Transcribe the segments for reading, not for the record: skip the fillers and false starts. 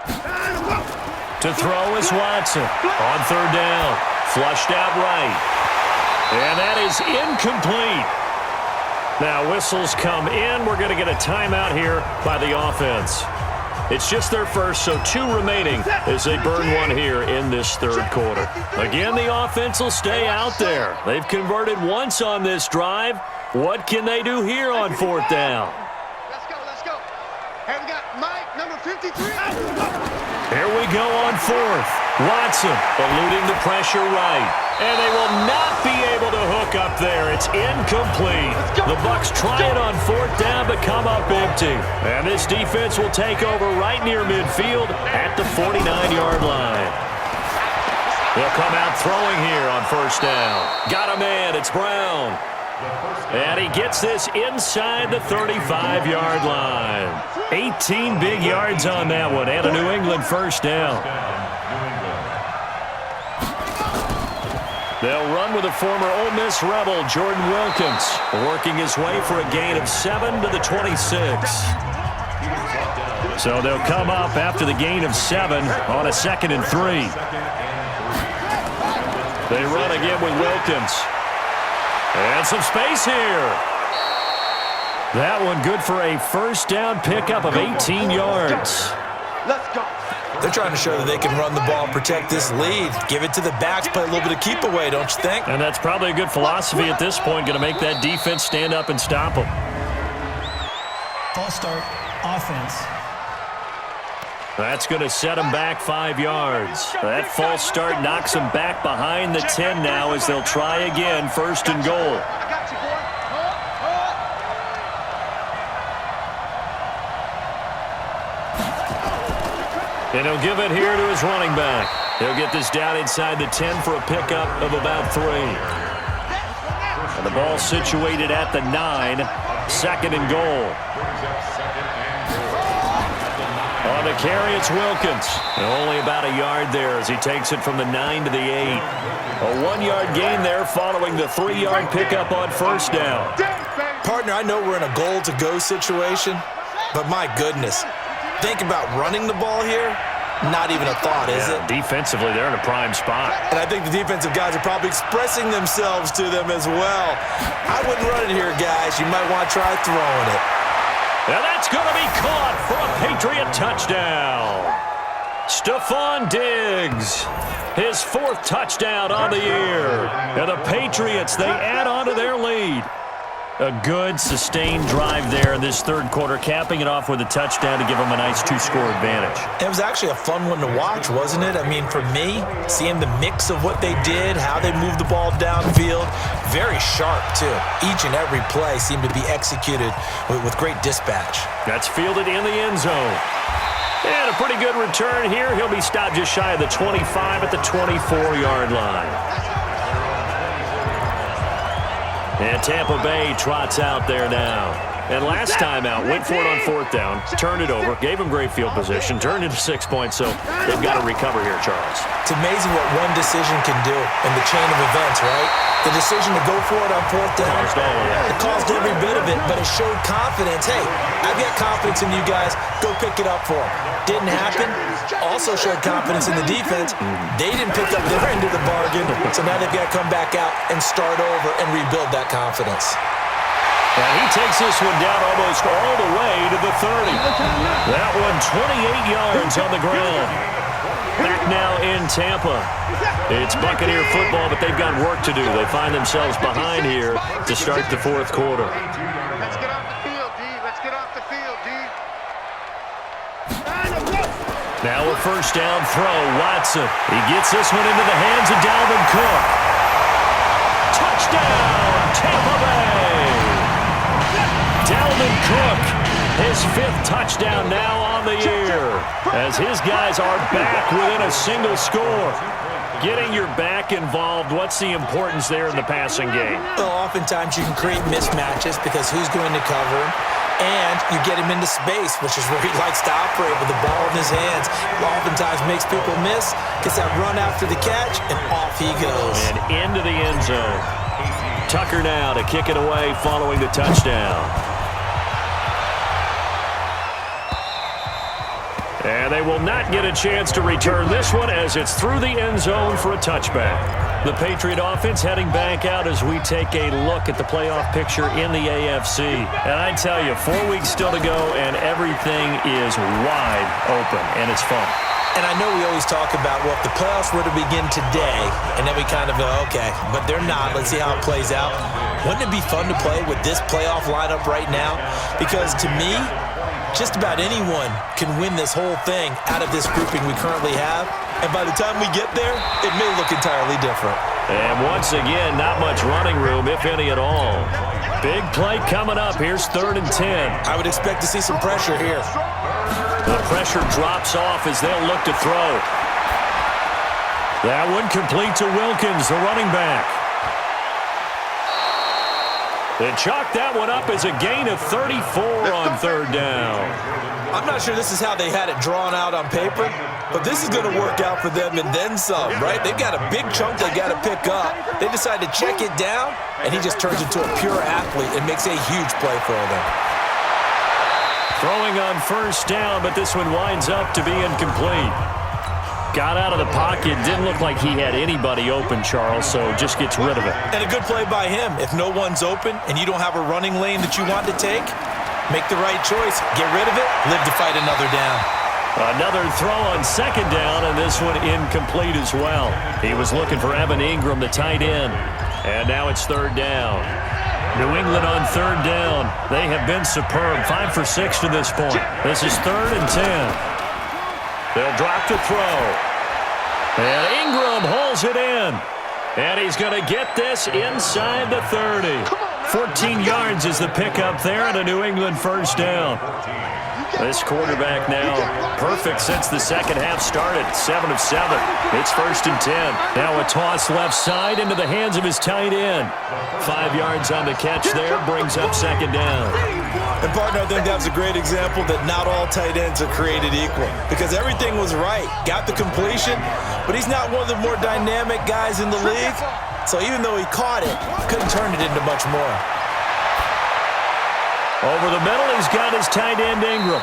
To throw is Watson. On third down. Flushed out right. And that is incomplete. Now whistles come in. We're going to get a timeout here by the offense. It's just their first, so 2 remaining as they burn one here in this third quarter. Again, the offense will stay out there. They've converted once on this drive. What can they do here on fourth down? Let's go. Hey, we got Mike, number 53. Here we go on fourth. Watson eluding the pressure right. And they will not be able to hook up there. It's incomplete. The Bucs try it on fourth down but come up empty. And this defense will take over right near midfield at the 49-yard line. They'll come out throwing here on first down. Got a man. It's Brown. And he gets this inside the 35-yard line. 18 big yards on that one, and a New England first down. They'll run with a former Ole Miss Rebel, Jordan Wilkins, working his way for a gain of 7 to the 26. So they'll come up after the gain of 7 on a 2nd and 3. They run again with Wilkins. And some space here. That one good for a first down pickup of 18 yards. Let's go. They're trying to show that they can run the ball, protect this lead. Give it to the backs, play a little bit of keep away, don't you think? And that's probably a good philosophy at this point, going to make that defense stand up and stop them. False start, offense. That's going to set them back 5 yards. That false start knocks them back behind the 10 now as they'll try again, first and goal. And he'll give it here to his running back. He'll get this down inside the 10 for a pickup of about 3. And the ball situated at the 9, 2nd and goal. On the carry, it's Wilkins. And only about a yard there as he takes it from the 9 to the 8. A 1-yard gain there following the 3-yard pickup on first down. Partner, I know we're in a goal-to-go situation, but my goodness, think about running the ball here. Not even a thought, is it? Defensively, they're in a prime spot. And I think the defensive guys are probably expressing themselves to them as well. I wouldn't run it here, guys. You might want to try throwing it. And that's going to be caught for a Patriot touchdown. Stephon Diggs, his 4th touchdown on the year. And the Patriots, they add on to their lead. A good, sustained drive there in this third quarter, capping it off with a touchdown to give them a nice 2-score advantage. It was actually a fun one to watch, wasn't it? I mean, for me, seeing the mix of what they did, how they moved the ball downfield, very sharp, too. Each and every play seemed to be executed with great dispatch. That's fielded in the end zone. And a pretty good return here. He'll be stopped just shy of the 25 at the 24-yard line. And Tampa Bay trots out there now. And last time out, went for it on fourth down, turned it over, gave him great field position, turned it to 6 points, so they've got to recover here, Charles. It's amazing what one decision can do in the chain of events, right? The decision to go for it on fourth down, it caused every bit of it, but it showed confidence. Hey, I've got confidence in you guys. Go pick it up for them. Didn't happen. Also showed confidence in the defense. They didn't pick up their end of the bargain, so now they've got to come back out and start over and rebuild that confidence. And he takes this one down almost all the way to the 30. That one 28 yards on the ground. Back now in Tampa. It's Buccaneer football, but they've got work to do. They find themselves behind here to start the fourth quarter. Let's get off the field, D. Let's get off the field, D. Now a first down throw. Watson. He gets this one into the hands of Dalvin Cook. Touchdown, Tampa Bay. Dalvin Cook, his 5th touchdown now on the year, as his guys are back within a single score. Getting your back involved, what's the importance there in the passing game? Well, oftentimes you can create mismatches because who's going to cover him, and you get him into space, which is where he likes to operate with the ball in his hands. Oftentimes makes people miss, gets that run after the catch, and off he goes. And into the end zone. Tucker now to kick it away following the touchdown. And they will not get a chance to return this one as it's through the end zone for a touchback. The Patriot offense heading back out as we take a look at the playoff picture in the AFC. And I tell you, 4 weeks still to go, and everything is wide open, and it's fun. And I know we always talk about, well, if the playoffs were to begin today, and then we kind of go, okay, but they're not. Let's see how it plays out. Wouldn't it be fun to play with this playoff lineup right now? Because to me, just about anyone can win this whole thing out of this grouping we currently have. And by the time we get there, it may look entirely different. And once again, not much running room, if any at all. Big play coming up. Here's 3rd and 10. I would expect to see some pressure here. The pressure drops off as they'll look to throw. That one complete to Wilkins, the running back. They chalk that one up as a gain of 34 on 3rd down. I'm not sure this is how they had it drawn out on paper, but this is going to work out for them and then some, right? They've got a big chunk they got to pick up. They decide to check it down, and he just turns into a pure athlete and makes a huge play for them. Throwing on 1st down, but this one winds up to be incomplete. Got out of the pocket. Didn't look like he had anybody open, Charles, so just gets rid of it. And a good play by him. If no one's open and you don't have a running lane that you want to take, make the right choice. Get rid of it. Live to fight another down. Another throw on 2nd down, and this one incomplete as well. He was looking for Evan Ingram, the tight end. And now it's 3rd down. New England on 3rd down. They have been superb. 5 for 6 to this point. This is 3rd and 10. They'll drop to throw. And Ingram holds it in. And he's going to get this inside the 30. 14 yards is the pickup there and a New England 1st down. This quarterback now perfect since the second half started. 7 of 7. It's 1st and 10. Now a toss left side into the hands of his tight end. 5 yards on the catch there. Brings up 2nd down. And, partner, I think that was a great example that not all tight ends are created equal. Because everything was right. Got the completion, but he's not one of the more dynamic guys in the league. So even though he caught it, couldn't turn it into much more. Over the middle, he's got his tight end Ingram.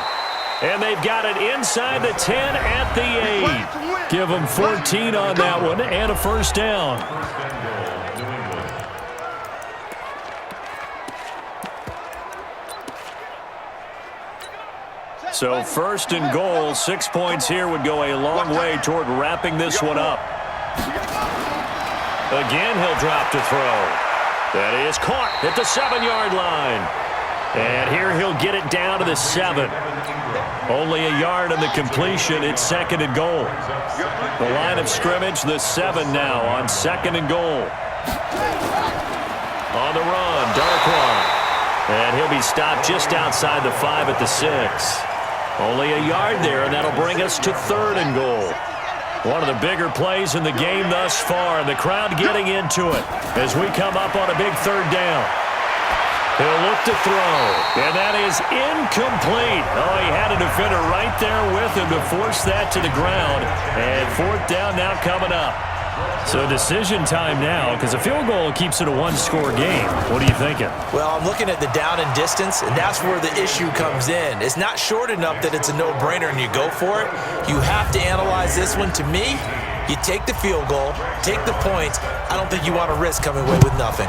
And they've got it inside the 10 at the 8. Give them 14 on that one and a 1st down. So 1st and goal, 6 points here would go a long way toward wrapping this one up. Again, he'll drop to throw. That is caught at the 7-yard line. And here he'll get it down to the 7. Only a yard on the completion. It's 2nd and goal. The line of scrimmage, the 7 now on 2nd and goal. On the run, Darkwan. And he'll be stopped just outside the 5 at the 6. Only a yard there, and that'll bring us to 3rd and goal. One of the bigger plays in the game thus far, and the crowd getting into it as we come up on a big 3rd down. He'll look to throw, and that is incomplete. Oh, he had a defender right there with him to force that to the ground. And 4th down now coming up. So decision time now, because a field goal keeps it a 1-score game. What are you thinking? Well, I'm looking at the down and distance, and that's where the issue comes in. It's not short enough that it's a no-brainer and you go for it. You have to analyze this one. To me, you take the field goal, take the points. I don't think you want to risk coming away with nothing.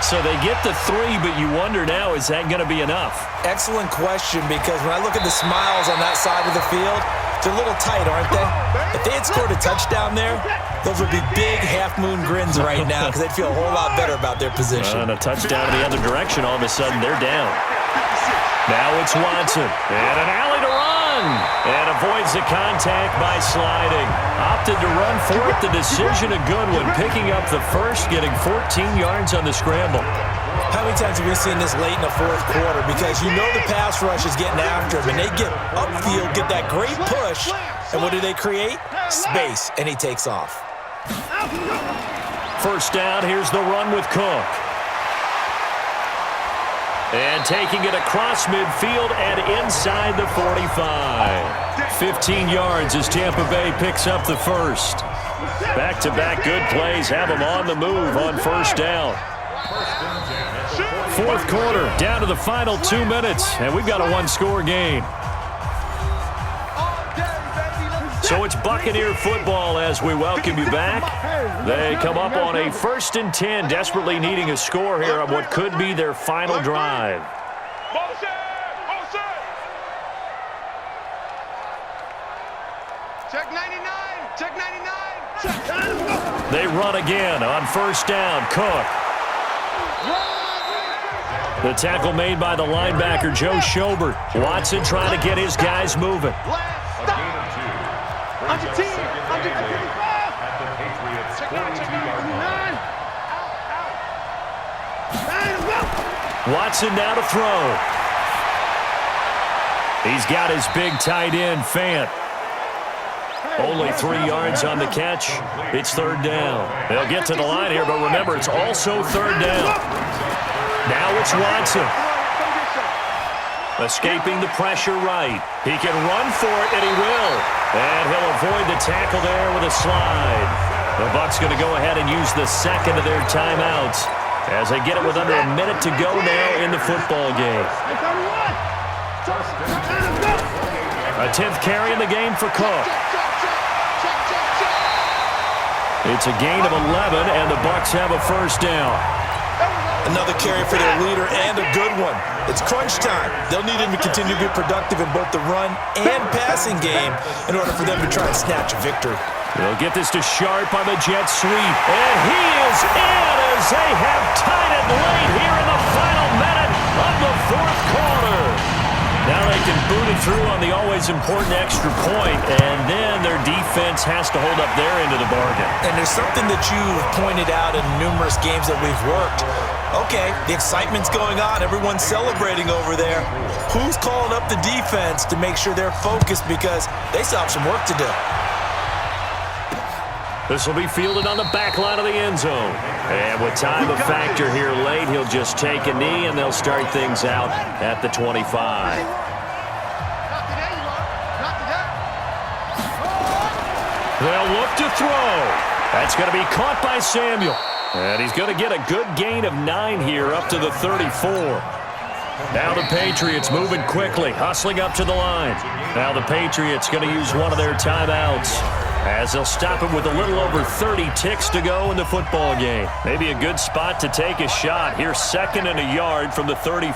So they get the 3, but you wonder now, is that going to be enough? Excellent question, because when I look at the smiles on that side of the field, they're a little tight, aren't they? If they had scored a touchdown there, those would be big half-moon grins right now because they'd feel a whole lot better about their position. And a touchdown in the other direction, all of a sudden they're down. Now it's Watson, and an alley to run, and avoids the contact by sliding. Opted to run for it, the decision a good one, picking up the 1st, getting 14 yards on the scramble. How many times have we seen this late in the 4th quarter? Because you know the pass rush is getting after him, and they get upfield, get that great push, and what do they create? Space, and he takes off. 1st down, here's the run with Cook. And taking it across midfield and inside the 45. 15 yards as Tampa Bay picks up the 1st. Back-to-back good plays have them on the move on 1st down. 4th quarter, down to the final 2 minutes, and we've got a 1-score game. So it's Buccaneer football as we welcome you back. They come up on a 1st and 10, desperately needing a score here on what could be their final drive. Check 99. Check 99. They run again on 1st down. Cook. The tackle made by the linebacker, Joe Schobert. Watson trying to get his guys moving. Under 10. Under 55. Watson now to throw. He's got his big tight end, Fant. Only 3 yards on the catch. It's 3rd down. They'll get to the line here, but remember, it's also 3rd down. Now it's Watson. Escaping the pressure right. He can run for it, and he will. And he'll avoid the tackle there with a slide. The Bucs going to go ahead and use the second of their timeouts as they get it with under a minute to go now in the football game. A 10th carry in the game for Cook. It's a gain of 11, and the Bucs have a 1st down. Another carry for their leader, and a good one. It's crunch time. They'll need him to continue to be productive in both the run and passing game in order for them to try and snatch a victory. They'll get this to Sharp on the jet sweep, and he is in as they have tied it late here in the final minute of the 4th quarter. Now they can boot it through on the always important extra point, and then their defense has to hold up their end of the bargain. And there's something that you've pointed out in numerous games that we've worked. Okay, the excitement's going on. Everyone's celebrating over there. Who's calling up the defense to make sure they're focused because they still have some work to do? This will be fielded on the back line of the end zone. And with time a factor here late, he'll just take a knee, and they'll start things out at the 25. They'll look to throw. That's going to be caught by Samuel. And he's going to get a good gain of 9 here up to the 34. Now the Patriots moving quickly, hustling up to the line. Now the Patriots going to use one of their timeouts as they'll stop him with a little over 30 ticks to go in the football game. Maybe a good spot to take a shot. Here's 2nd and a yard from the 34.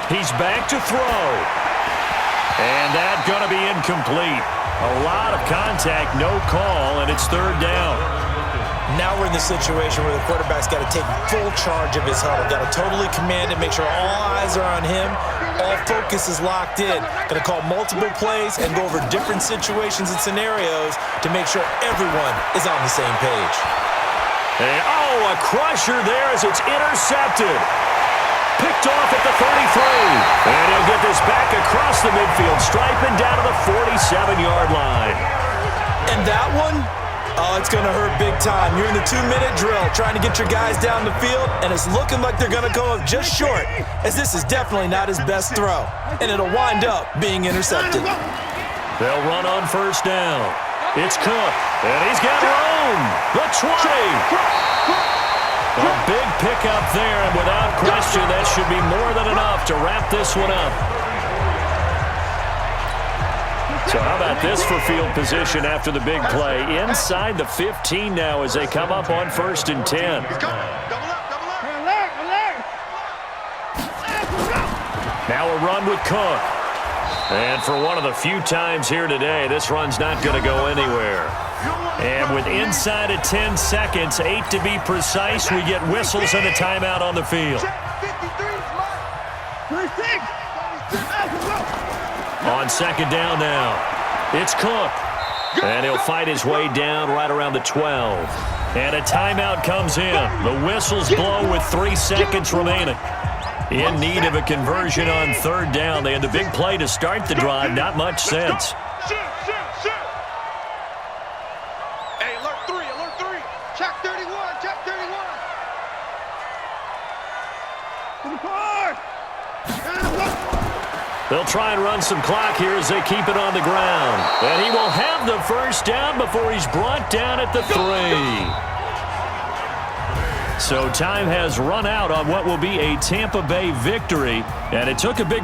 He's back to throw. And that's going to be incomplete. A lot of contact, no call, and it's 3rd down. Now we're in the situation where the quarterback's got to take full charge of his huddle. Got to totally command it, make sure all eyes are on him. All focus is locked in. Got to call multiple plays and go over different situations and scenarios to make sure everyone is on the same page. And, a crusher there as it's intercepted. Picked off at the 33. And he'll get this back across the midfield stripe and down to the 47-yard line. And that one? Oh, it's going to hurt big time. You're in the 2-minute drill trying to get your guys down the field, and it's looking like they're going to come up just short, as this is definitely not his best throw, and it'll wind up being intercepted. They'll run on 1st down. It's Cook, and he's got room. The 20. A big pickup there, and without question, that should be more than enough to wrap this one up. So how about this for field position after the big play? Inside the 15 now as they come up on 1st and 10. Now a run with Cook. And for one of the few times here today, this run's not going to go anywhere. And with inside of 10 seconds, 8 to be precise, we get whistles and a timeout on the field. On 2nd down now, it's Cook. And he'll fight his way down right around the 12. And a timeout comes in. The whistles blow with 3 seconds remaining. In need of a conversion on 3rd down. They had the big play to start the drive. Not much sense. Hey, alert 3, alert 3. Check 31, check 31. To the car. They'll try and run some clock here as they keep it on the ground. And he will have the 1st down before he's brought down at the 3. So time has run out on what will be a Tampa Bay victory, and it took a big